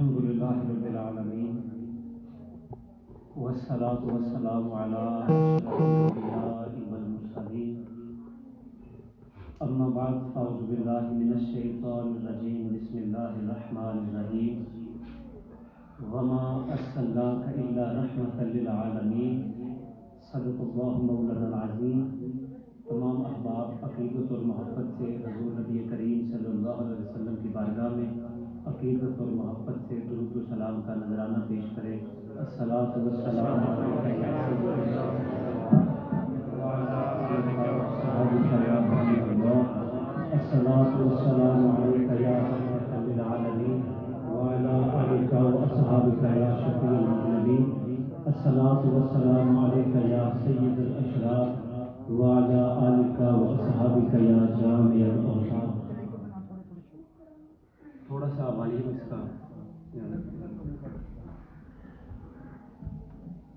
الحمدللہ رب العالمین والصلاة والسلام علی اشرف الانبیاء والمرسلین اما بعد اعوذ باللہ من الشیطان الرجیم بسم اللہ الرحمن الرحیم وما ارسلناک الا رحمۃ للعالمین صدق اللہ مولانا العظیم۔ تمام احباب عقیدت اور محبت سے حضور نبی کریم صلی اللہ علیہ وسلم کی بارگاہ میں عقیدت اور محبت سے درود و سلام کا نذرانہ پیش کرے۔ الصلاۃ والسلام علیک یا سیدی وعلی آلک واصحابک یا حبیب اللہ، الصلاۃ والسلام علیک یا رحمۃ للعالمین وعلی آلک واصحابک یا شفیع المذنبین، الصلاۃ والسلام علیک یا سید الاشرار وعلی آلک واصحابک یا جامع الاوصاف۔ تھوڑا سا والیوم اس کا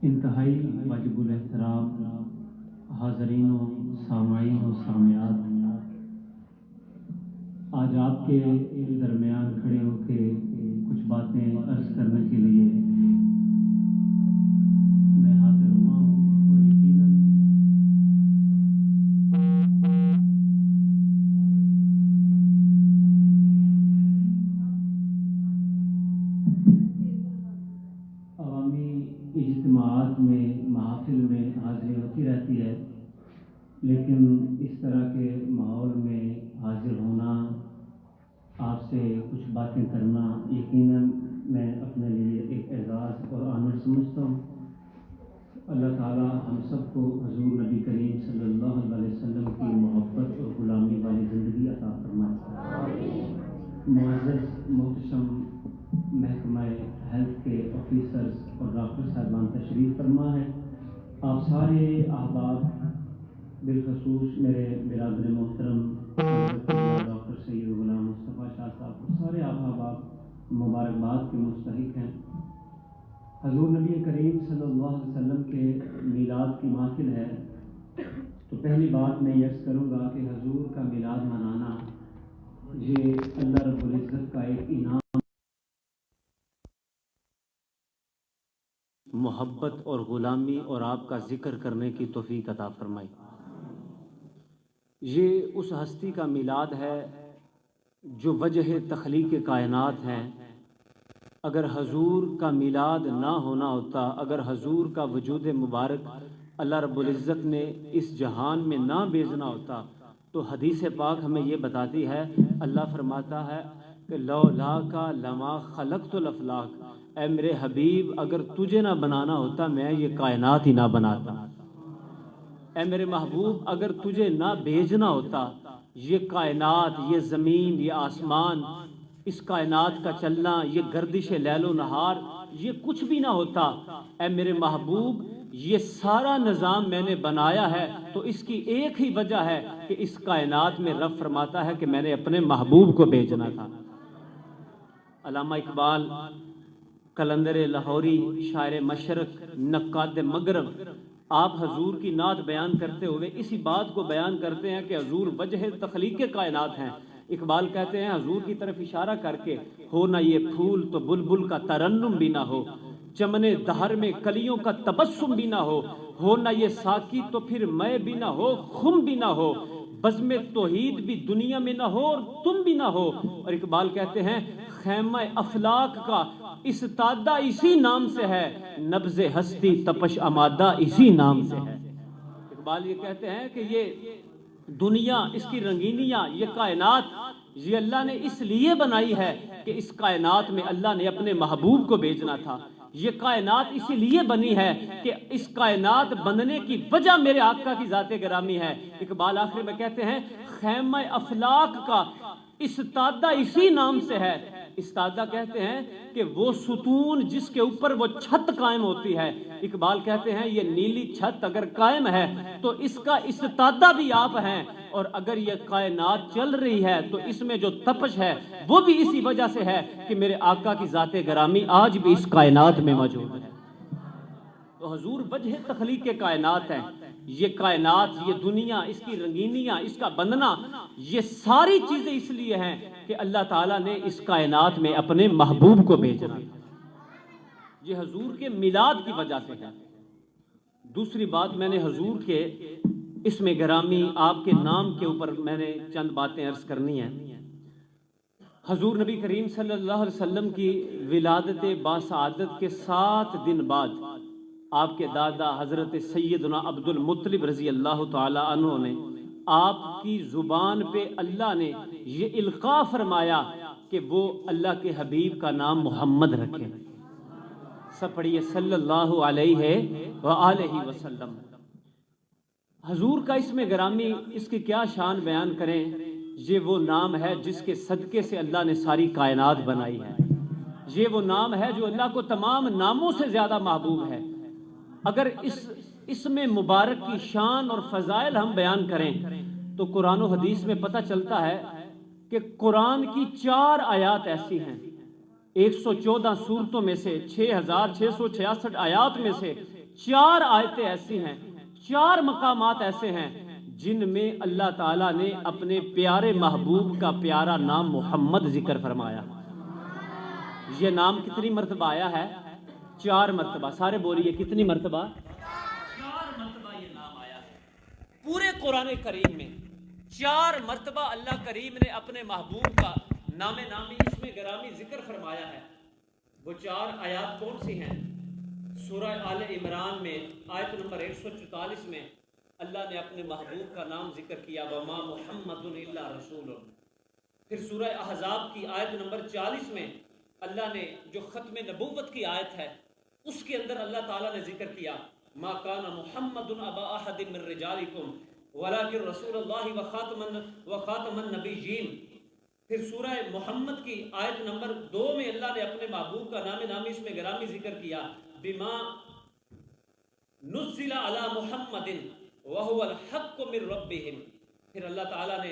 انتہائی واجب الاحترام حاضرین و سامعین و سامعات، آج آپ کے درمیان کھڑے ہو کے کچھ باتیں عرض کرنے کے لیے میں حاضر ہوا ہوں، اور یقیناً اجتماعات میں محافل میں حاضری ہوتی رہتی ہے، لیکن اس طرح کے ماحول میں حاضر ہونا، آپ سے کچھ باتیں کرنا یقیناً میں اپنے لیے ایک اعزاز اور آنر سمجھتا ہوں۔ اللہ تعالیٰ ہم سب کو حضور نبی کریم صلی اللہ علیہ وسلم کی محبت اور غلامی والی زندگی عطا فرمائے۔ معزز محتشم محکمہ ہیلتھ کے آفیسرز اور ڈاکٹر صاحبان تشریف فرما ہے، آپ سارے احباب بالخصوص میرے برادر محترم ڈاکٹر سید غلام مصطفیٰ شاہ صاحب اور سارے احباب مبارکباد کے مستحق ہیں۔ حضور نبی کریم صلی اللہ علیہ وسلم کے میلاد کی محفل ہے، تو پہلی بات میں یہ عرض کروں گا کہ حضور کا میلاد منانا یہ اللہ رب العزت کا ایک انعام، محبت اور غلامی اور آپ کا ذکر کرنے کی توفیق عطا فرمائی۔ یہ اس ہستی کا میلاد ہے جو وجہ تخلیق کائنات ہیں۔ اگر حضور کا میلاد نہ ہونا ہوتا، اگر حضور کا وجود مبارک اللہ رب العزت نے اس جہان میں نہ بھیجنا ہوتا تو حدیث پاک ہمیں یہ بتاتی ہے، اللہ فرماتا ہے کہ لولا کا لما خلقت الافلاق، اے میرے حبیب اگر تجھے نہ بنانا ہوتا میں یہ کائنات ہی نہ بناتا۔ اے میرے محبوب اگر تجھے نہ بھیجنا ہوتا، یہ کائنات، یہ زمین، یہ آسمان، اس کائنات کا چلنا، یہ گردش لیل و نہار، یہ کچھ بھی نہ ہوتا۔ اے میرے محبوب یہ سارا نظام میں نے بنایا ہے تو اس کی ایک ہی وجہ ہے کہ اس کائنات میں رب فرماتا ہے کہ میں نے اپنے محبوب کو بھیجنا تھا۔ علامہ اقبال قلندر لاہوری، شاعر مشرق، نقاد مغرب، آپ حضور کی نعت بیان کرتے ہوئے اسی بات کو بیان کرتے ہیں کہ حضور وجہ تخلیق کائنات ہیں۔ اقبال کہتے ہیں حضور کی طرف اشارہ کر کے، ہو نہ یہ پھول تو بلبل کا ترنم بھی نہ ہو، چمنے دہر میں کلیوں کا تبسم بھی نہ ہو نہ یہ ساقی تو پھر میں بھی نہ ہو، خم بھی نہ ہو، بزم توحید بھی دنیا میں نہ ہو اور تم بھی نہ ہو۔ اور اقبال کہتے ہیں خیمہ افلاک کا استادہ اسی نام سے ہے، نبض ہستی تپش آمادہ اسی نام سے ہے۔ اقبال یہ کہتے ہیں کہ یہ دنیا، اس کی رنگینیاں، یہ کائنات، یہ اللہ نے اس لیے بنائی ہے کہ اس کائنات میں اللہ نے اپنے محبوب کو بھیجنا تھا۔ یہ کائنات اسی لیے بنی ہے کہ اس کائنات بننے کی وجہ میرے آقا کی ذات گرامی ہے۔ اقبال آخر میں کہتے ہیں خیمہ افلاک کا استادہ اسی نام سے ہے۔ استادہ کہتے ہیں کہ وہ ستون جس کے اوپر وہ چھت قائم ہوتی ہے۔ اقبال کہتے ہیں یہ نیلی چھت اگر قائم ہے تو اس کا استادہ بھی آپ ہیں، اور اگر یہ کائنات چل رہی ہے تو اس میں جو تپش ہے وہ بھی اسی وجہ سے ہے کہ میرے آقا کی ذات گرامی آج بھی اس کائنات میں موجود ہے۔ تو حضور وجہ تخلیق کائنات ہیں۔ یہ کائنات، یہ دنیا، اس کی رنگینیاں، اس کا بننا، یہ ساری چیزیں اس لیے ہیں کہ اللہ تعالیٰ نے اس کائنات میں اپنے محبوب کو بھیجنا، یہ حضور کے میلاد کی وجہ سے ہے۔ دوسری بات، میں نے حضور کے اسم گرامی، آپ کے نام کے اوپر میں نے چند باتیں عرض کرنی ہیں۔ حضور نبی کریم صلی اللہ علیہ وسلم کی ولادت باسعادت کے 7 دن بعد آپ کے دادا حضرت سیدنا عبد المطلب رضی اللہ تعالی عنہ نے آپ کی زبان پہ اللہ نے یہ القاء فرمایا کہ وہ اللہ کے حبیب کا نام محمد رکھے۔ سب پڑھیے صلی اللہ علیہ وآلہ وسلم۔ حضور کا اسم گرامی، اس کی کیا شان بیان کریں؟ یہ وہ نام ہے جس کے صدقے سے اللہ نے ساری کائنات بنائی ہے۔ یہ وہ نام ہے جو اللہ کو تمام ناموں سے زیادہ محبوب ہے۔ اگر اس میں مبارک کی شان اور فضائل ہم بیان کریں تو قرآن و حدیث میں پتہ چلتا ہے کہ قرآن کی 4 آیات ایسی ہیں، 114 سورتوں میں سے 6666 آیات میں سے 4 آیتیں ایسی ہیں، 4 مقامات ایسے ہیں جن میں اللہ تعالیٰ نے اپنے پیارے محبوب کا پیارا نام محمد ذکر فرمایا۔ یہ نام کتنی مرتبہ آیا ہے؟ 4 مرتبہ۔ سارے بولیے کتنی مرتبہ؟ 4 مرتبہ یہ نام آیا ہے پورے قرآن کریم میں۔ 4 مرتبہ اللہ کریم نے اپنے محبوب کا نام نامی اسم گرامی ذکر فرمایا ہے۔ وہ 4 آیات کون سی ہیں؟ سورہ آل عمران میں آیت نمبر 144 میں اللہ نے اپنے محبوب کا نام ذکر کیا، وما محمد الا رسول۔ پھر سورہ احزاب کی آیت نمبر 40 میں اللہ نے جو ختم نبوت کی آیت ہے اس کے اندر اللہ تعالیٰ نے ذکر کیا، ما کان محمد ابا احد من رجالکم ولکن رسول اللہ وخاتم النبیین۔ پھر سورہ محمد کی آیت نمبر 2 میں اللہ نے اپنے محبوب کا نام نامی اس میں گرامی ذکر کیا، بما نزل علی محمد وهو الحق من ربهم۔ پھر اللہ تعالیٰ نے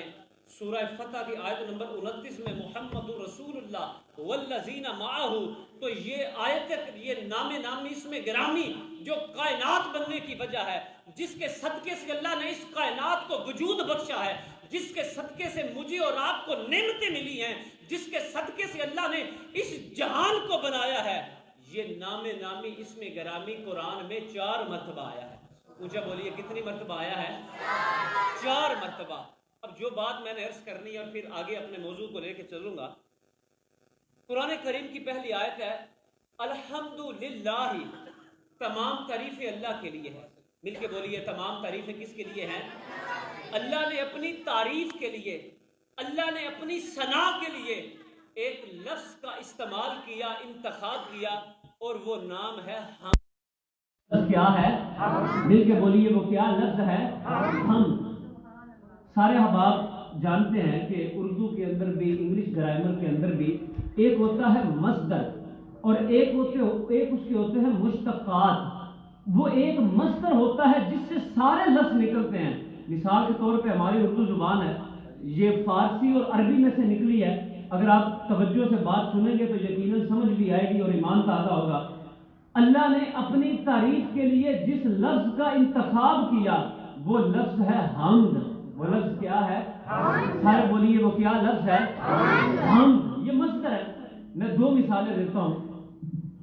سورہ فتح کی آیت نمبر 29 میں محمد رسول اللہ والذین معہ، تو یہ آیت، یہ نام نامی اس میں گرامی جو کائنات بننے کی وجہ ہے، جس کے صدقے سے اللہ نے اس کائنات کو وجود بخشا ہے، جس کے صدقے سے مجھے اور آپ کو نعمتیں ملی ہیں، جس کے صدقے سے اللہ نے اس جہان کو بنایا ہے، یہ نام نامی اس میں گرامی قرآن میں 4 مرتبہ آیا ہے۔ اونچا بولیے کتنی مرتبہ آیا ہے؟ 4 مرتبہ۔ اب جو بات میں نے عرض کرنی ہے اور پھر آگے اپنے موضوع کو لے کے چلوں گا، قرآن کریم کی پہلی آیت ہے الحمدللہ، تمام تعریفیں اللہ کے لیے ہے۔ مل کے بولیے، تمام تعریفیں کس کے لیے ہیں؟ اللہ نے اپنی تعریف کے لیے، اللہ نے اپنی ثنا کے لیے ایک لفظ کا استعمال کیا، انتخاب کیا، اور وہ نام ہے حمد۔ کیا ہے؟ مل کے بولیے، وہ کیا لفظ ہے؟ حمد۔ سارے احباب جانتے ہیں کہ اردو کے اندر بھی، انگلش گرامر کے اندر بھی ایک ہوتا ہے مصدر اور ایک اس کے ہوتے ہیں مشتقات۔ وہ ایک مصدر ہوتا ہے جس سے سارے لفظ نکلتے ہیں۔ مثال کے طور پہ ہماری اردو زبان ہے، یہ فارسی اور عربی میں سے نکلی ہے۔ اگر آپ توجہ سے بات سنیں گے تو یقیناً سمجھ بھی آئے گی اور ایمان تازہ ہوگا۔ اللہ نے اپنی تعریف کے لیے جس لفظ کا انتخاب کیا وہ لفظ ہے حمد۔ وہ لفظ کیا ہے؟ سارے بولیے، وہ کیا لفظ ہے؟ حمد۔ یہ مصدر ہے۔ میں 2 مثالیں دیتا ہوں۔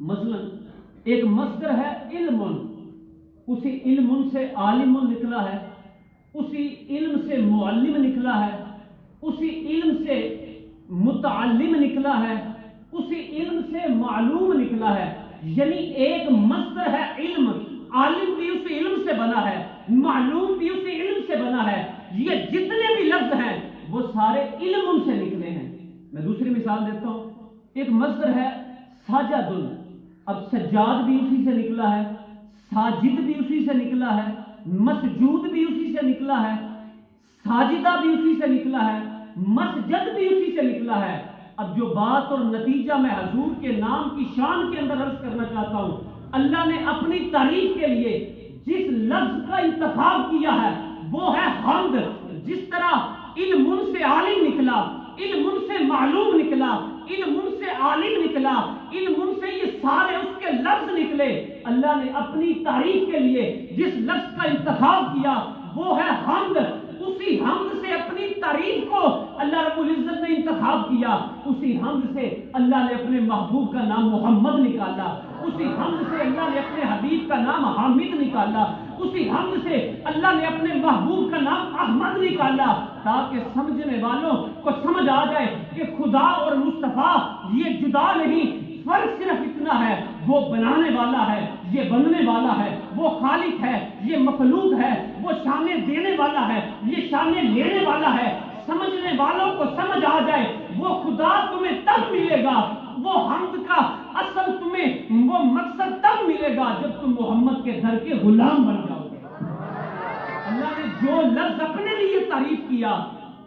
مثلا ایک مصدر ہے علم، اسی علم سے عالم نکلا ہے، اسی علم سے معلم نکلا ہے، اسی علم سے متعلم نکلا ہے، اسی علم سے معلوم نکلا ہے۔ یعنی ایک مصدر ہے علم، عالم بھی اسی علم سے بنا ہے، معلوم بھی اسی علم سے بنا ہے۔ یہ جتنے بھی لفظ ہیں وہ سارے علم سے نکلے ہیں۔ میں دوسری مثال دیتا ہوں۔ ایک مصدر ہے ساجد، اب سجاد بھی اسی سے نکلا ہے، ساجد بھی اسی سے نکلا ہے، مسجود بھی اسی سے نکلا ہے، ساجدہ بھی اسی سے نکلا ہے، مسجد بھی اسی سے نکلا ہے۔ اب جو بات اور نتیجہ میں حضور کے نام کی شان کے اندر عرض کرنا چاہتا ہوں، اللہ نے اپنی تعریف کے لیے جس لفظ کا انتخاب کیا ہے وہ ہے حمد۔ جس طرح علم سے عالم نکلا، علم ان سے معلوم نکلا، علم ان سے عالم نکلا، علم ان سے یہ سارے اس کے لفظ نکلے۔ اللہ نے اپنی تعریف کے لیے جس لفظ کا انتخاب کیا وہ ہے حمد۔ اسی حمد سے اپنی تعریف کو اللہ رب العزت نے انتخاب کیا، اسی حمد سے اللہ نے اپنے محبوب کا نام محمد نکالا، اسی حمد سے اللہ نے اپنے حبیب کا نام حامد نکالا، اسی حمد سے اللہ نے اپنے محبوب کا نام احمد نکالا، تاکہ سمجھنے والوں کو سمجھ آ جائے کہ خدا اور مصطفیٰ یہ جدا نہیں، فرق صرف اتنا ہے، وہ بنانے والا ہے، یہ بننے والا ہے، وہ خالق ہے، یہ مخلوق ہے، وہ شانیں دینے والا ہے، یہ شانیں لینے والا ہے۔ سمجھنے والوں کو سمجھ آ جائے وہ خدا تمہیں تب ملے گا، وہ حمد کا اصل تمہیں وہ مقصد تب ملے گا جب تم محمد کے در کے غلام بن جاؤ گے۔ اللہ نے جو لفظ اپنے لیے تعریف کیا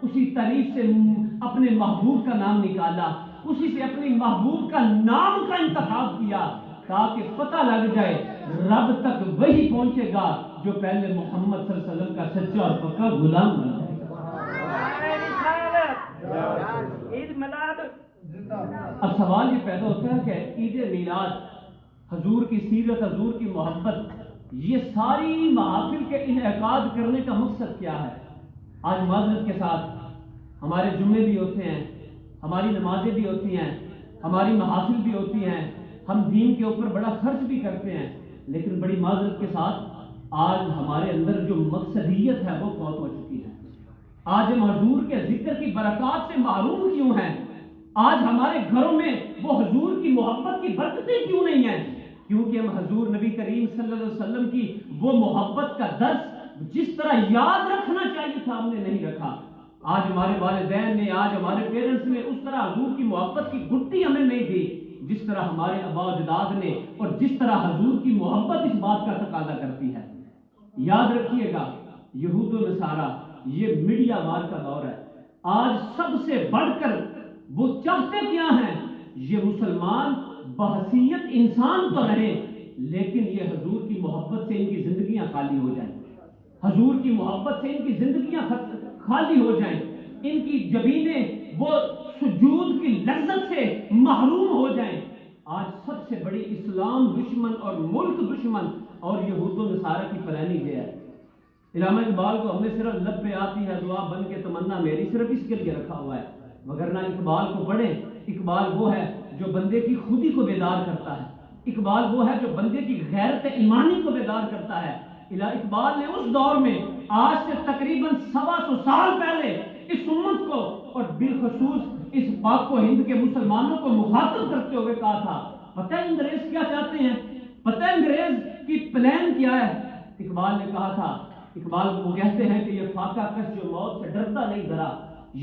اسی تعریف سے اپنے محبوب کا نام نکالا، اسی سے اپنی محبوب کا نام کا انتخاب کیا، تاکہ پتہ لگ جائے رب تک وہی پہنچے گا جو پہلے محمد صلی اللہ علیہ وسلم کا سچا اور پکا غلام بن جائے گا۔ اب سوال یہ پیدا ہوتا ہے کہ عید میلاد، حضور کی سیرت، حضور کی محبت، یہ ساری محافل کے انعقاد کرنے کا مقصد کیا ہے؟ آج معذرت کے ساتھ ہمارے جمعے بھی ہوتے ہیں، ہماری نمازیں بھی ہوتی ہیں، ہماری محافل بھی ہوتی ہیں، ہم دین کے اوپر بڑا خرچ بھی کرتے ہیں، لیکن بڑی معذرت کے ساتھ آج ہمارے اندر جو مقصدیت ہے وہ فوت ہو چکی ہے۔ آج ہم حضور کے ذکر کی برکات سے محروم کیوں ہیں؟ آج ہمارے گھروں میں وہ حضور کی محبت کی برکتیں کیوں نہیں ہیں؟ کیونکہ ہم حضور نبی کریم صلی اللہ علیہ وسلم کی وہ محبت کا درس جس طرح یاد رکھنا چاہیے تھا ہم نے نہیں رکھا۔ آج ہمارے والدین نے، آج ہمارے پیرنٹس نے اس طرح حضور کی محبت کی گھٹی ہمیں نہیں دی جس طرح ہمارے آباء و اجداد نے، اور جس طرح حضور کی محبت اس بات کا تقاضا کرتی ہے۔ یاد رکھیے گا، یہود و نصارہ یہ میڈیا وار کا دور ہے۔ آج سب سے بڑھ کر وہ چاہتے کیا ہیں؟ یہ مسلمان بحیثیت انسان تو رہے لیکن یہ حضور کی محبت سے ان کی زندگیاں خالی ہو جائیں، حضور کی محبت سے ان کی زندگیاں خالی ہو جائیں، ان کی جبینیں وہ سجود کی لذت سے محروم ہو جائیں۔ آج سب سے بڑی اسلام دشمن اور ملک دشمن اور یہود و نصارہ کی پلانی یہ ہے۔ علامہ اقبال کو ہم نے صرف لب پہ آتی ہے دعا بن کے تمنا میری، صرف اس کے لیے رکھا ہوا ہے، وگرنہ اقبال کو پڑھیں، اقبال وہ ہے جو بندے کی خودی کو بیدار کرتا ہے، اقبال وہ ہے جو بندے کی غیرت ایمانی کو بیدار کرتا ہے۔ اقبال نے اس دور میں آج سے تقریباً 125 سال پہلے اس امت کو اور بالخصوص اس پاک و ہند کے مسلمانوں کو مخاطب کرتے ہوئے کہا تھا، پتہ ہے انگریز کیا چاہتے ہیں؟ پتہ ہے انگریز کی پلان کیا ہے؟ اقبال نے کہا تھا، اقبال وہ کہتے ہیں کہ یہ فاقہ کش جو موت سے ڈرتا نہیں ذرا،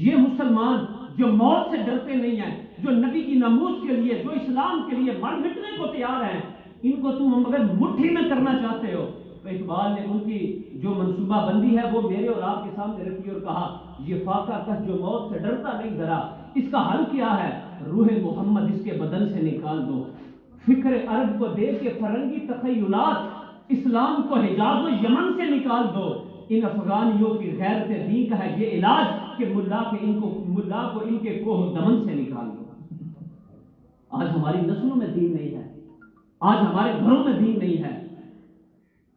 یہ مسلمان جو موت سے ڈرتے نہیں ہیں، جو نبی کی ناموس کے لیے، جو اسلام کے لیے مر مٹنے کو تیار ہیں، ان کو تم اگر مٹھی میں کرنا چاہتے ہو تو اقبال نے ان کی جو منصوبہ بندی ہے وہ میرے اور آپ کے سامنے رکھی اور کہا یہ فاقہ کش جو موت سے ڈرتا نہیں ذرا، اس کا حل کیا ہے؟ روح محمد اس کے بدن سے نکال دو، فکر عرب کو دے کے فرنگی تخیلات، اسلام کو حجاز و یمن سے نکال دو، ان افغانیوں کی غیرت دین کا ہے یہ علاج کہ ملا کو ان کے کوہ دمن سے نکال دو۔ آج ہماری نسلوں میں دین نہیں ہے، آج ہمارے گھروں میں دین نہیں ہے،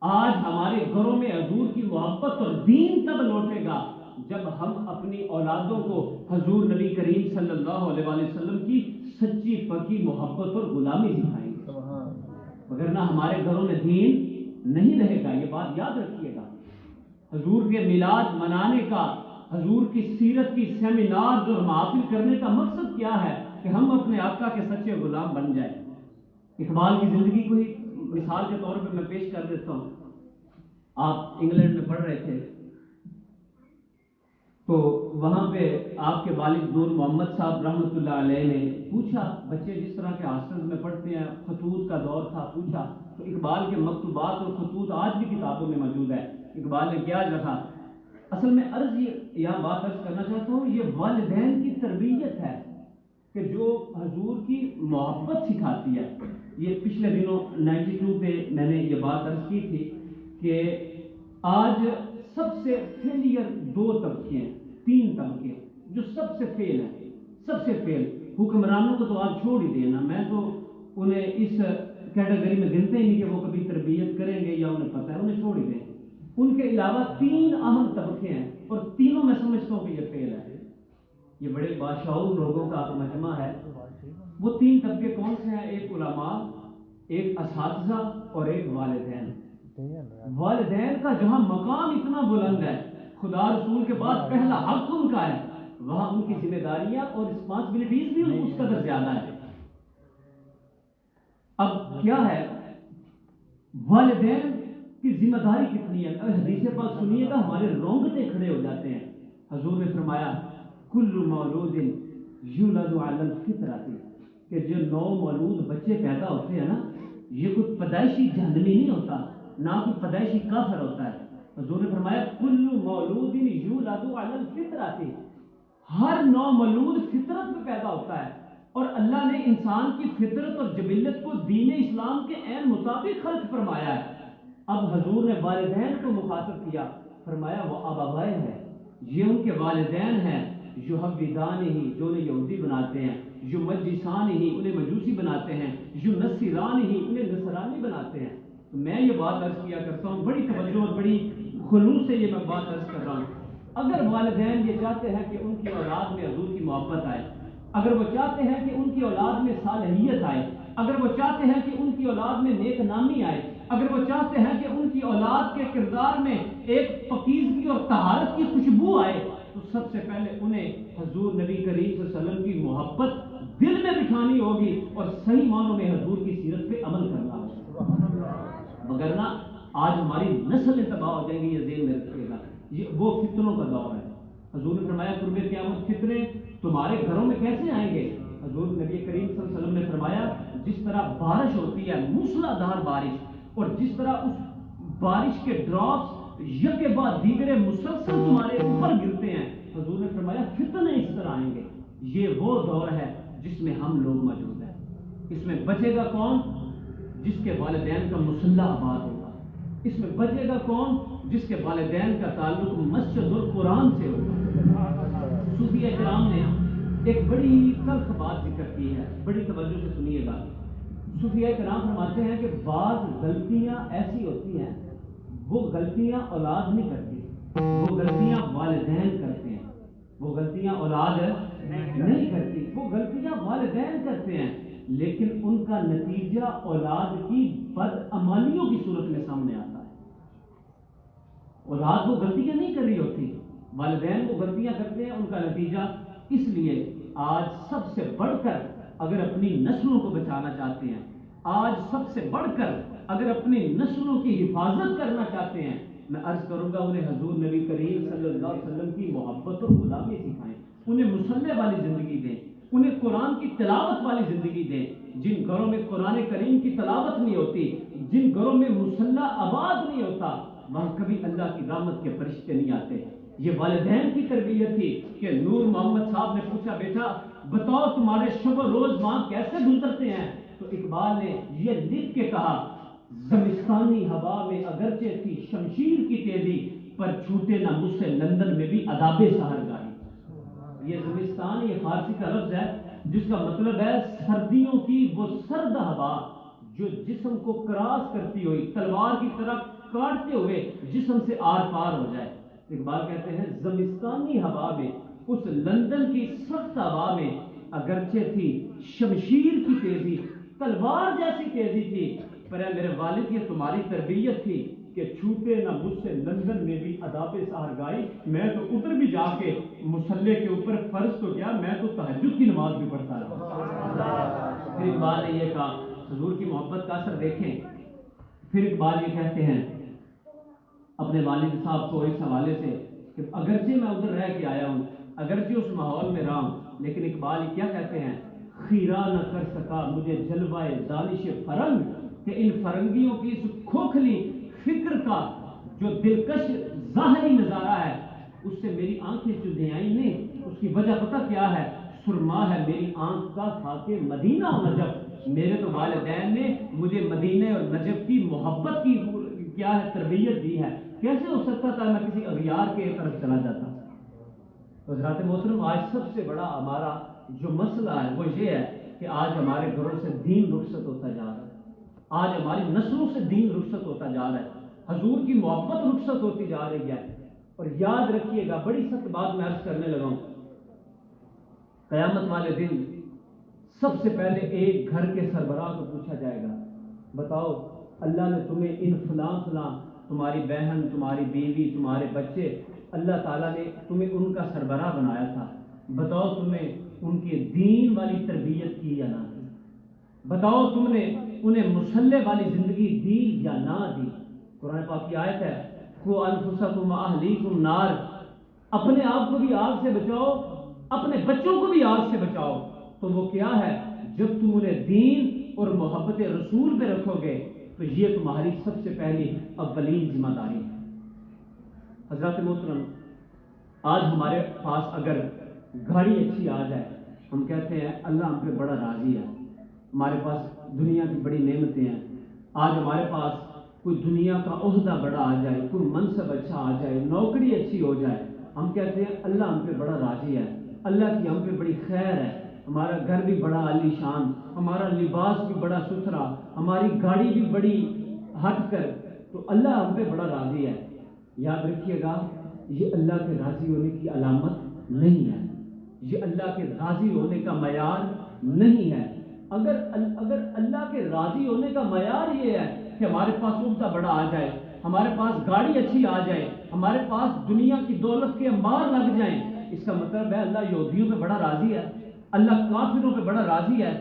آج ہمارے گھروں میں حضور کی محبت اور دین تب لوٹے گا جب ہم اپنی اولادوں کو حضور نبی کریم صلی اللہ علیہ وسلم کی سچی پکی محبت اور غلامی سکھائیں گے، وگرنہ ہمارے گھروں میں دین نہیں رہے گا۔ یہ بات یاد رکھیے گا۔ حضور کے میلاد منانے کا، حضور کی سیرت کی سیمینار اور محافل کرنے کا مقصد کیا ہے؟ کہ ہم اپنے آقا کے سچے غلام بن جائیں۔ اقبال کی زندگی کو ہی مثال کے طور پہ میں پیش کر دیتا ہوں۔ آپ انگلینڈ میں پڑھ رہے تھے تو وہاں پہ آپ کے والد نور محمد صاحب رحمۃ اللہ علیہ نے پوچھا، بچے جس طرح کے ہاسٹل میں پڑھتے ہیں، خطوط کا دور تھا، پوچھا تو اقبال کے مکتوبات اور خطوط آج بھی کتابوں میں موجود ہے۔ اقبال نے کیا رکھا؟ اصل میں یہاں بات عرض کرنا چاہتا ہوں، یہ والدین کی تربیت ہے کہ جو حضور کی محبت سکھاتی ہے۔ یہ پچھلے دنوں 92 پہ میں نے یہ بات عرض کی تھی کہ آج سب سے فیلئر 2 طبقے ہیں، 3 طبقے، جو سب سے فیل ہے، سب سے فیل حکمرانوں کو تو آپ چھوڑ ہی دینا، میں تو انہیں اس کیٹیگری میں گنتے ہی نہیں کہ وہ کبھی تربیت کریں گے یا انہیں پتہ ہے، انہیں چھوڑ ہی دیں۔ ان کے علاوہ 3 اہم طبقے ہیں اور تینوں میں سمجھتا ہوں کہ یہ فیل ہے، یہ بڑے باشعور لوگوں کا مجمع ہے۔ وہ 3 طبقے کون سے ہیں؟ ایک علماء، ایک اساتذہ اور ایک والدین۔ والدین کا جہاں مقام اتنا بلند ہے، خدا رسول کے بعد پہلا حق ان کا ہے، وہاں ان کی ذمہ داریاں اور رسپانسبلٹیز بھی اس قدر زیادہ ہے۔ اب کیا ہے والدین کی ذمہ داری کتنی ہے؟ اگر حدیث پاک سنیے گا ہمارے رونگٹے کھڑے ہو جاتے ہیں۔ حضور نے فرمایا کل مولود یولد علی الفطرۃ، کہ جو نو مولود بچے پیدا ہوتے ہیں نا، یہ کوئی پیدائشی جہنمی نہیں ہوتا، نہ کوئی پیدائشی کافر ہوتا ہے۔ حضور نے فرمایا کل مولود یولد علی الفطرۃ، ہر نو مولود فطرت میں پیدا ہوتا ہے، اور اللہ نے انسان کی فطرت اور جبلت کو دین اسلام کے عین مطابق خلق فرمایا ہے۔ اب حضور نے والدین کو مخاطب کیا، فرمایا وہ ابوائے ہیں، یہ ان کے والدین ہیں، یحودان ہی جو انہیں یہودی بناتے ہیں، یمجسان ہی انہیں مجوسی بناتے ہیں، ینصران ہی انہیں نصرانی بناتے ہیں۔ تو میں یہ بات عرض کیا کرتا ہوں، بڑی توجہ اور بڑی خلوص سے یہ میں بات عرض کر رہا ہوں، اگر والدین یہ چاہتے ہیں کہ ان کی اولاد میں حضور کی محبت آئے، اگر وہ چاہتے ہیں کہ ان کی اولاد میں صالحیت آئے، اگر وہ چاہتے ہیں کہ ان کی اولاد میں نیک نامی آئے، اگر وہ چاہتے ہیں کہ ان کی اولاد کے کردار میں ایک پاکیزگی اور طہارت کی خوشبو آئے، تو سب سے پہلے انہیں حضور نبی کریم صلی اللہ علیہ وسلم کی محبت دل میں بٹھانی ہوگی اور صحیح معنوں میں حضور کی سیرت پہ عمل کرنا ہوگا، وگرنہ آج ہماری نسلیں تباہ ہو جائیں گی۔ یہ ذہن میں رکھیے گا، یہ وہ فتنوں کا دور ہے۔ حضور نے فرمایا قرب قیامت فتنے تمہارے گھروں میں کیسے آئیں گے؟ حضور نبی کریم صلی اللہ علیہ وسلم نے فرمایا جس طرح بارش ہوتی ہے، موسلا دھار بارش، اور جس طرح اس بارش کے ڈراپس یک بعد دیگرے مسلسل تمہارے اوپر گرتے ہیں، حضور نے فرمایا فتنے اس طرح آئیں گے۔ یہ وہ دور ہے جس میں ہم لوگ موجود ہیں۔ اس میں بچے گا کون؟ جس کے والدین کا مسلح آباد ہوگا۔ اس میں بچے گا کون؟ جس کے والدین کا تعلق مسجد القرآن سے ہوگا۔ صوفیہ کرام نے ایک بڑی تلخ بات ذکر کی ہے، بڑی توجہ سے سنیے گا۔ صوفیہ کرام فرماتے ہیں کہ بعض غلطیاں ایسی ہوتی ہیں، وہ غلطیاں اولاد نہیں کرتی، وہ غلطیاں والدین کرتے ہیں، وہ غلطیاں اولاد نہیں کرتی، وہ غلطیاں والدین کرتے ہیں، لیکن ان کا نتیجہ اولاد کی بدعمالیوں کی صورت میں سامنے آتا ہے۔ اولاد وہ غلطیاں نہیں کر رہی ہوتی، والدین وہ غلطیاں کرتے ہیں، ان کا نتیجہ۔ اس لیے آج سب سے بڑھ کر اگر اپنی نسلوں کو بچانا چاہتے ہیں، آج سب سے بڑھ کر اگر اپنی نسلوں کی حفاظت کرنا چاہتے ہیں، میں عرض کروں گا انہیں حضور نبی کریم صلی اللہ علیہ وسلم کی محبت اور غلامی سکھائیں، انہیں مصلح والی زندگی دیں، انہیں قرآن کی تلاوت والی زندگی دیں۔ جن گھروں میں قرآن کریم کی تلاوت نہیں ہوتی، جن گھروں میں مصلح آباد نہیں ہوتا، وہاں کبھی اللہ کی رحمت کے فرشتے نہیں آتے۔ یہ والدین کی تربیت تھی کہ نور محمد صاحب نے پوچھا بیٹا بتاؤ تمہارے شب و روز وہاں کیسے گزرتے ہیں؟ تو اقبال نے یہ لکھ کے کہا زمستانی ہوا میں اگرچہ تھی شمشیر کی تیزی، پر چھوٹے نہ مجھ سے لندن میں بھی عذاب سحرگاہی۔ یہ زمستان یہ فارسی کا لفظ ہے جس کا مطلب ہے سردیوں کی وہ سرد ہوا جو جسم کو کراس کرتی ہوئی تلوار کی طرح کاٹتے ہوئے جسم سے آر پار ہو جائے۔ اقبال کہتے ہیں زمستانی ہوا میں اس لندن کی سخت ہوا میں اگرچہ تھی شمشیر کی تیزی، تلوار جیسی تیزی تھی، پر اے میرے والد یہ تمہاری تربیت تھی کہ چھوٹے نہ مجھ سے لندن میں بھی عذاب سحرگاہی۔ میں تو ادھر بھی جا کے مصلے کے اوپر فرض تو کیا، میں تو تہجد کی نماز بھی پڑھتا رہا۔ پھر اقبال نے یہ کہا، حضور کی محبت کا اثر دیکھیں۔ پھر اقبال یہ کہتے ہیں اپنے والد صاحب کو اس حوالے سے کہ اگرچہ میں ادھر رہ کے آیا ہوں، اگرچہ اس ماحول میں رہا ہوں، لیکن اقبال کیا کہتے ہیں، خیرہ نہ کر سکا مجھے جلوہ دانش فرنگ، کہ ان فرنگیوں کی اس کھوکھلی فکر کا جو دلکش ظاہری نظارہ ہے اس سے میری آنکھیں چدھیائی نہیں۔ اس کی وجہ پتہ کیا ہے؟ سرما ہے میری آنکھ کا خاکے مدینہ و نجف۔ میرے تو والدین نے مجھے مدینہ اور نجف کی محبت کی کیا ہے تربیت دی ہے، کیسے ہو سکتا تھا میں کسی اغیار کے طرف چلا جاتا؟ حضرات محترم، آج سب سے بڑا ہمارا جو مسئلہ ہے وہ یہ ہے کہ آج ہمارے گھروں سے دین رخصت ہوتا جا رہا ہے، آج ہماری نسلوں سے دین رخصت ہوتا جا رہا ہے، حضور کی محبت رخصت ہوتی جا رہی ہے۔ اور یاد رکھیے گا، بڑی سخت بات میں عرض کرنے لگا ہوں، قیامت والے دن سب سے پہلے ایک گھر کے سربراہ کو پوچھا جائے گا، بتاؤ اللہ نے تمہیں ان فلاں فلاں، تمہاری بہن، تمہاری بیوی، تمہارے بچے، اللہ تعالیٰ نے تمہیں ان کا سربراہ بنایا تھا، بتاؤ تم نے ان کے دین والی تربیت کی یا نہ کی؟ بتاؤ تم نے انہیں مصلح والی زندگی دی یا نہ دی؟ قرآن پاک کی آیت ہے، قُوا أَنفُسَكُمْ وَأَهْلِيكُمْ نَارٍ، اپنے آپ کو بھی آگ سے بچاؤ، اپنے بچوں کو بھی آگ سے بچاؤ۔ تو وہ کیا ہے؟ جب تم انہیں دین اور محبت رسول پہ رکھو گے تو یہ تمہاری سب سے پہلی اولین ذمہ داری ہے۔ حضرات محترم، آج ہمارے پاس اگر گاڑی اچھی آ جائے، ہم کہتے ہیں اللہ ہم پہ بڑا راضی ہے، ہمارے پاس دنیا کی بڑی نعمتیں ہیں۔ آج ہمارے پاس کوئی دنیا کا عہدہ بڑا آ جائے، کوئی منصب اچھا آ جائے، نوکری اچھی ہو جائے، ہم کہتے ہیں اللہ ہم پہ بڑا راضی ہے، اللہ کی ہم پہ بڑی خیر ہے، ہمارا گھر بھی بڑا عالی شان، ہمارا لباس بھی بڑا ستھرا، ہماری گاڑی بھی بڑی ہٹ کر، تو اللہ ہم پہ بڑا راضی ہے۔ یاد رکھیے گا، یہ اللہ کے راضی ہونے کی علامت نہیں ہے، یہ اللہ کے راضی ہونے کا معیار نہیں ہے۔ اگر اللہ کے راضی ہونے کا معیار یہ ہے کہ ہمارے پاس عہدہ بڑا آ جائے، ہمارے پاس گاڑی اچھی آ جائے، ہمارے پاس دنیا کی دولت کے انبار لگ جائیں، اس کا مطلب ہے اللہ یہودیوں پہ بڑا راضی ہے، اللہ کافروں پہ بڑا راضی ہے،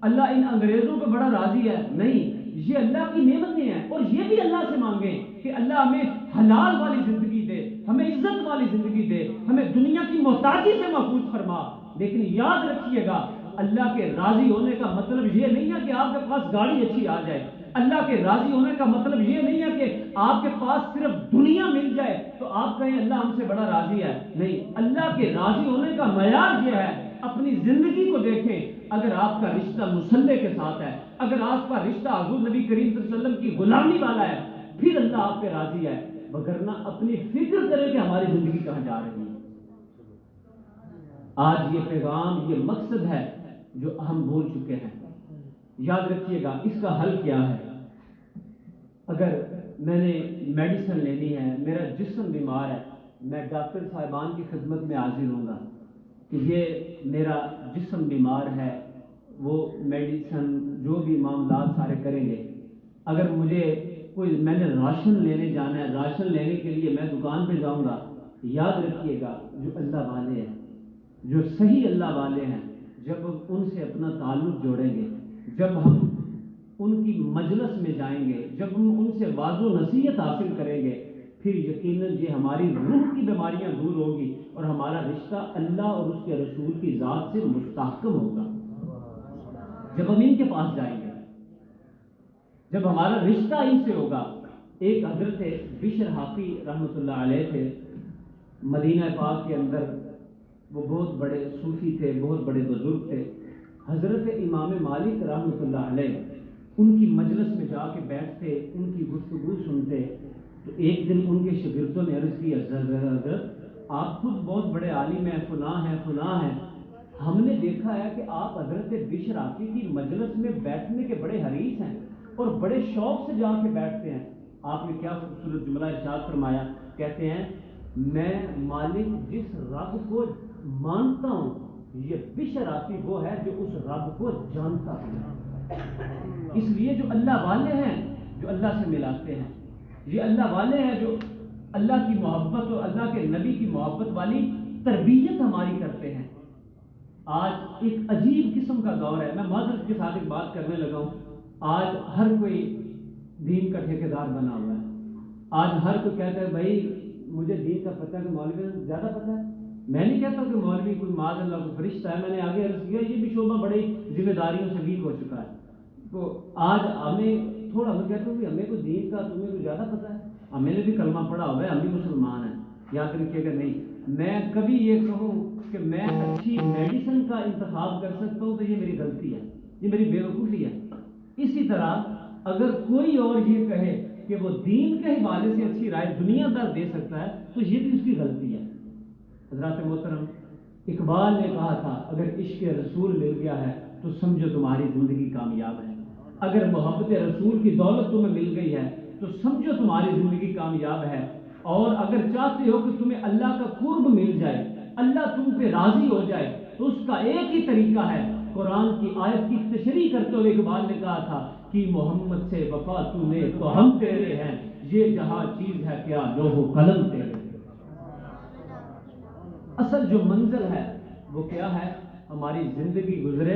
اللہ ان انگریزوں پہ بڑا راضی ہے۔ نہیں، یہ اللہ کی نعمتیں ہیں، اور یہ بھی اللہ سے مانگیں کہ اللہ ہمیں حلال والی زندگی دے، ہمیں عزت والی زندگی دے، ہمیں دنیا کی محتاجی سے محفوظ فرما۔ لیکن یاد رکھیے گا، اللہ کے راضی ہونے کا مطلب یہ نہیں ہے کہ آپ کے پاس گاڑی اچھی آ جائے، اللہ کے راضی ہونے کا مطلب یہ نہیں ہے کہ آپ کے پاس صرف دنیا مل جائے تو آپ کہیں اللہ ہم سے بڑا راضی ہے۔ نہیں، اللہ کے راضی ہونے کا معیار یہ ہے، اپنی زندگی کو دیکھیں، اگر آپ کا رشتہ مصلح کے ساتھ ہے، اگر آپ کا رشتہ حضور نبی کریم صلی اللہ علیہ وسلم کی غلامی والا ہے، پھر اللہ آپ پہ راضی ہے، وگرنہ اپنی فکر کریں کہ ہماری زندگی کہاں جا رہی ہے۔ آج یہ پیغام، یہ مقصد ہے جو ہم بول چکے ہیں۔ یاد رکھیے گا، اس کا حل کیا ہے؟ اگر میں نے میڈیسن لینی ہے، میرا جسم بیمار ہے، میں ڈاکٹر صاحبان کی خدمت میں حاضر ہوں گا کہ یہ میرا جسم بیمار ہے، وہ میڈیسن جو بھی معاملات سارے کریں گے۔ اگر مجھے میں نے راشن لینے جانا ہے، راشن لینے کے لیے میں دکان پہ جاؤں گا، یاد رکھیے گا، جو اللہ والے ہیں، جو صحیح اللہ والے ہیں، جب ہم ان سے اپنا تعلق جوڑیں گے، جب ہم ان کی مجلس میں جائیں گے، جب ہم ان سے واعظ و نصیحت حاصل کریں گے، پھر یقیناً یہ ہماری روح کی بیماریاں دور ہوگی اور ہمارا رشتہ اللہ اور اس کے رسول کی ذات سے مستحکم ہوگا۔ جب ہم ان کے پاس جائیں گے، جب ہمارا رشتہ ان سے ہوگا۔ ایک حضرت بشر حافی رحمۃ اللہ علیہ تھے، مدینہ پاک کے اندر، وہ بہت بڑے صوفی تھے، بہت بڑے بزرگ تھے۔ حضرت امام مالک رحمۃ اللہ علیہ ان کی مجلس میں جا کے بیٹھتے، ان کی گفتگو سنتے، تو ایک دن ان کے شاگردوں نے عرض کی، حضرت آپ خود بہت بڑے عالم ہیں، فلاں ہیں، ہم نے دیکھا ہے کہ آپ حضرت بشر حافی کی مجلس میں بیٹھنے کے بڑے حریص ہیں اور بڑے شوق سے جا کے بیٹھتے ہیں۔ آپ نے کیا خوبصورت جملہ ارشاد فرمایا، کہتے ہیں، میں مالک جس رب کو مانتا ہوں، یہ بشر حافی وہ ہے جو اس رب کو جانتا ہے۔ اس لیے جو اللہ والے ہیں، جو اللہ سے ملاتے ہیں، یہ اللہ والے ہیں جو اللہ کی محبت اور اللہ کے نبی کی محبت والی تربیت ہماری کرتے ہیں۔ آج ایک عجیب قسم کا دور ہے، میں معذرت کے ساتھ ایک بات کرنے لگا ہوں، آج ہر کوئی دین کا ٹھیکیدار بنا ہوا ہے۔ آج ہر کوئی کہتا ہے بھائی مجھے دین کا پتہ ہے کہ مولوی سے زیادہ پتہ ہے۔ میں نہیں کہتا کہ مولوی کوئی معاذ اللہ کو فرشتہ ہے، میں نے آگے عرض کیا یہ بھی شعبہ بڑی ذمہ داریوں سے ویک ہو چکا ہے۔ تو آج ہمیں تھوڑا، میں کہتا ہوں کہ ہمیں کوئی دین کا تمہیں کوئی زیادہ پتہ ہے، ہمیں نے بھی کلمہ پڑھا ہوا ہے، ہم بھی مسلمان ہیں۔ یاد رکھیے گا، نہیں میں کبھی یہ کہوں کہ میں اچھی میڈیسن کا انتخاب کر سکتا ہوں تو یہ میری غلطی ہے، یہ میری بیوقوفی ہے۔ اسی طرح اگر کوئی اور یہ کہے کہ وہ دین کے حوالے سے اچھی رائے دنیا دار دے سکتا ہے تو یہ بھی اس کی غلطی ہے۔ حضرات محترم، اقبال نے کہا تھا اگر عشق رسول مل گیا ہے تو سمجھو تمہاری زندگی کامیاب ہے. اگر محبت رسول کی دولت تمہیں مل گئی ہے تو سمجھو تمہاری زندگی کامیاب ہے. اور اگر چاہتے ہو کہ تمہیں اللہ کا قرب مل جائے، اللہ تم پہ راضی ہو جائے، تو اس کا ایک ہی طریقہ ہے. قرآن کی آیت کی تشریح کرتے ہوئے اقبال نے کہا تھا کہ محمد سے وفا تو نے تو ہم تیرے ہیں، یہ جہاں چیز ہے کیا لوح و قلم تیرے. اصل جو منزل ہے وہ کیا ہے؟ ہماری زندگی گزرے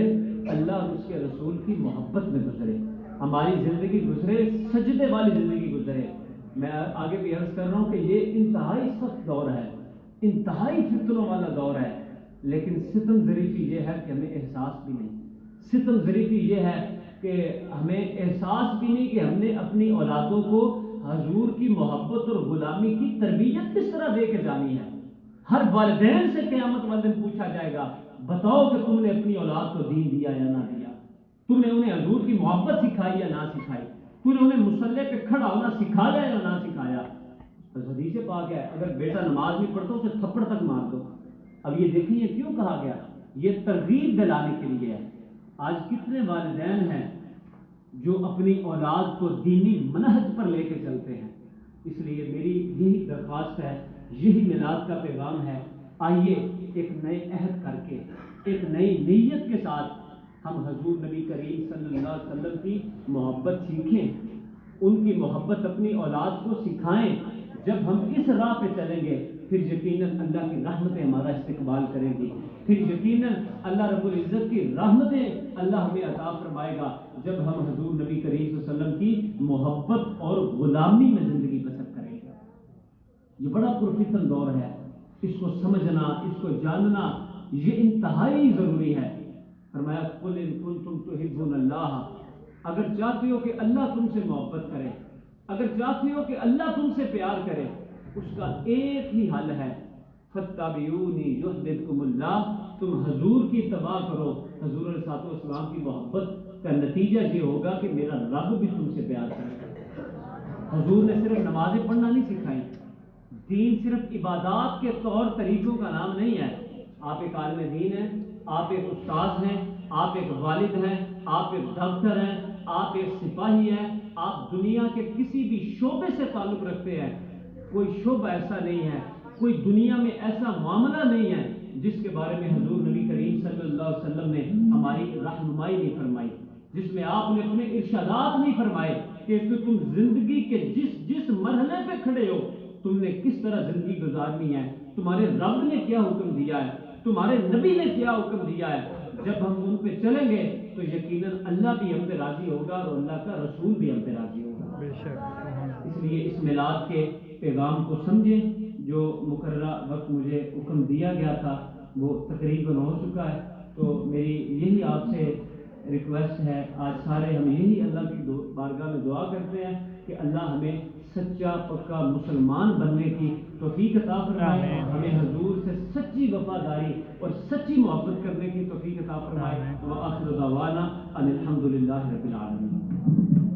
اللہ اور اس کے رسول کی محبت میں گزرے، ہماری زندگی گزرے سجدے والی زندگی گزرے. میں آگے بھی عرض کر رہا ہوں کہ یہ انتہائی سخت دور ہے، انتہائی فتنوں والا دور ہے، لیکن ستم ظریفی یہ ہے کہ ہمیں احساس بھی نہیں. ستم ظریفی یہ ہے کہ ہمیں احساس بھی نہیں کہ ہم نے اپنی اولادوں کو حضور کی محبت اور غلامی کی تربیت کس طرح دے کے جانی ہے. ہر والدین سے قیامت والے دن پوچھا جائے گا، بتاؤ کہ تم نے اپنی اولاد کو دین دیا یا نہ دیا، تم نے انہیں حضور کی محبت سکھائی یا نہ سکھائی، تم نے انہیں مصلی پہ کھڑا ہونا سکھایا یا نہ سکھایا. بس حدیث پاک ہے اگر بیٹا نماز نہیں پڑھتا اسے تھپڑ تک مار دو. اب یہ دیکھیں یہ کیوں کہا گیا؟ یہ ترغیب دلانے کے لیے ہے. آج کتنے والدین ہیں جو اپنی اولاد کو دینی منہج پر لے کے چلتے ہیں. اس لیے میری یہی درخواست ہے، یہی میلاد کا پیغام ہے، آئیے ایک نئے عہد کر کے، ایک نئی نیت کے ساتھ ہم حضور نبی کریم صلی اللہ علیہ وسلم کی محبت سیکھیں، ان کی محبت اپنی اولاد کو سکھائیں. جب ہم اس راہ پہ چلیں گے پھر یقیناً اللہ کی رحمتیں ہمارا استقبال کریں گی، پھر یقیناً اللہ رب العزت کی رحمتیں اللہ ہمیں عطا فرمائے گا جب ہم حضور نبی کریم صلی اللہ علیہ وسلم کی محبت اور غلامی میں زندگی بسر کریں گے. یہ بڑا پرفتن دور ہے، اس کو سمجھنا، اس کو جاننا یہ انتہائی ضروری ہے. فرمایا قل ان کنتم تحبون اللہ، اگر چاہتے ہو کہ اللہ تم سے محبت کرے، اگر چاہتے ہو کہ اللہ تم سے پیار کرے، اس کا ایک ہی حل ہے، فاتبعونی یحببکم اللہ. تم حضور کی اتباع کرو، حضور علیہ السلام کی محبت کا نتیجہ یہ ہوگا کہ میرا رب بھی تم سے پیار کرے. حضور نے صرف نمازیں پڑھنا نہیں سکھائی، دین صرف عبادات کے طور طریقوں کا نام نہیں ہے. آپ ایک عالم دین ہیں، آپ ایک استاد ہیں، آپ ایک والد ہیں، آپ ایک ڈاکٹر ہیں، آپ ایک سپاہی ہیں، آپ دنیا کے کسی بھی شعبے سے تعلق رکھتے ہیں. کوئی شعبہ ایسا نہیں ہے، کوئی دنیا میں ایسا معاملہ نہیں ہے جس کے بارے میں حضور نبی کریم صلی اللہ علیہ وسلم نے ہماری رہنمائی نہیں فرمائی، جس میں آپ نے اپنے ارشادات نہیں فرمائے کہ تم زندگی کے جس مرحلے پہ کھڑے ہو تم نے کس طرح زندگی گزارنی ہے، تمہارے رب نے کیا حکم دیا ہے، تمہارے نبی نے کیا حکم دیا ہے. جب ہم ان پہ چلیں گے تو یقیناً اللہ بھی ہم پہ راضی ہوگا اور اللہ کا رسول بھی ہم پہ راضی ہوگا. اس لیے اس میلاد کے پیغام کو سمجھیں. جو مقررہ وقت مجھے حکم دیا گیا تھا وہ تقریباً ہو چکا ہے، تو میری یہی آپ سے ریکویسٹ ہے، آج سارے ہم یہی اللہ کی بارگاہ میں دعا کرتے ہیں کہ اللہ ہمیں سچا پکا مسلمان بننے کی توفیق عطا فرمائے، ہمیں حضور سے سچی وفاداری اور سچی محبت کرنے کی توفیق عطا فرمائے. وآخر دعوانا ان الحمد للہ رب العالمین.